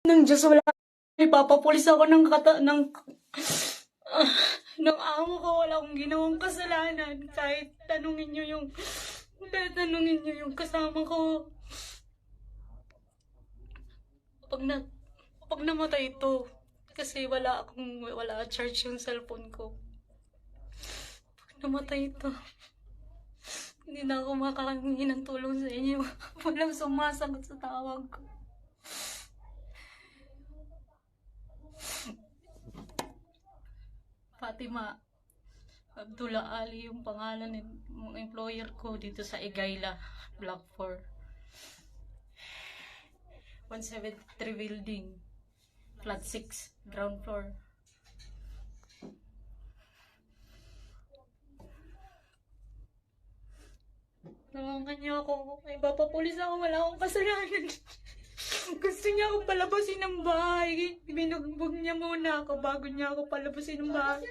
Ng Diyos, wala. Ipapapulis ako ng amo ko. Wala akong ginawang kasalanan. Kahit tanungin niyo yung kasama ko. Pag namatay ito, kasi wala charge yung cellphone ko. Pag namatay ito, hindi na ako makakahingi ng tulong sa inyo. Walang sumasagot sa tawag ko. Fatima Abdullah Ali yung pangalan ng employer ko dito sa Egayla, Block 4. 173 building, flat 6, ground floor. Tulungan niyo ako. May papapulis ako. Wala akong kasalanan. Gusto niya ako palabasin ng bahay. Binugbog niya muna ako bago niya ako palabasin ng bahay.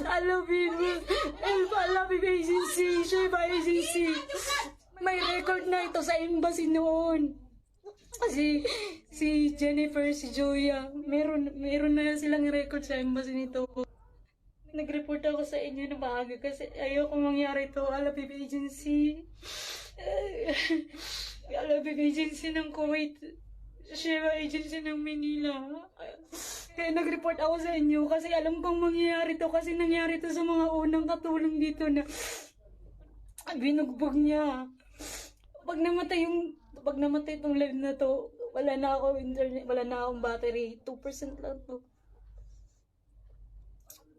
I love you, agency. Sheba agency. May record na ito sa embassy noon. Kasi si Jennifer, si Joya, meron na silang record sa embassy nito. Nag-report ako sa inyo na maaga kasi ayoko mangyari ito. Alabib agency. Alabib agency ng Kuwait. Sheba agency ng Manila. Kaya nag-report ako sa inyo kasi alam kong mangyayari to kasi nangyari to sa mga unang katulong dito na binugbog niya. Pag namatay itong live na to, wala na ako internet, wala na akong battery. 2% lang to.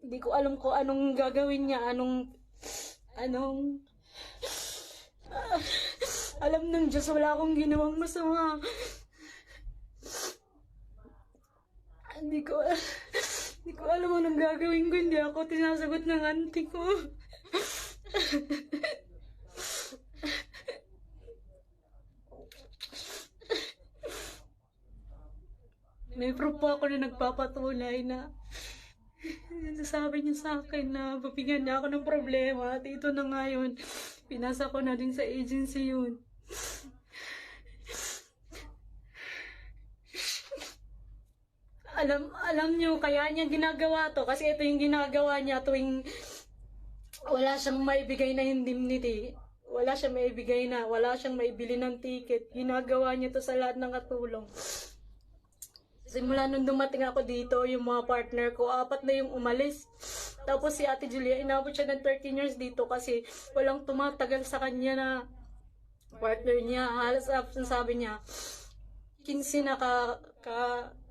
Hindi ko alam kung anong gagawin niya, alam ng Diyos, wala akong ginawang masama. Hindi ko alam anong gagawin ko, hindi ako tinasagot ng auntie ko. May proof po ako na nagpapatunay na sabi niya sa akin na babigyan niya ako ng problema at ito na nga yun. Pinasa ko na din sa agency yun. Alam niyo, kaya niya ginagawa to kasi ito yung ginagawa niya tuwing wala siyang maibigay na indemnity. Wala siyang maibili ng ticket. Ginagawa niya to sa lahat ng katulong. Simula nung dumating ako dito, yung mga partner ko, 4 na yung umalis. Tapos si Ate Julia, inabot siya ng 13 years dito kasi walang tumatagal sa kanya na partner niya. Halos sabi niya, 15 na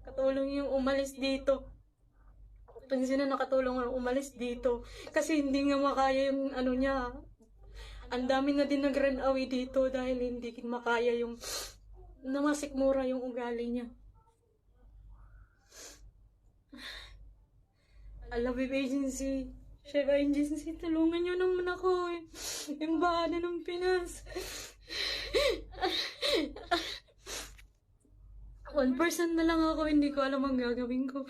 katulong yung umalis dito. 15 na nakatulong yung umalis dito. Kasi hindi nga makaya yung niya. Ang dami na din nag-run away dito dahil hindi makaya yung namasikmura yung ugali niya. Alabib agency. Sheba agency, tulungan niyo naman ako. Yung bahana ng Pinas. 1% na lang ako, hindi ko alam ang gagawin ko.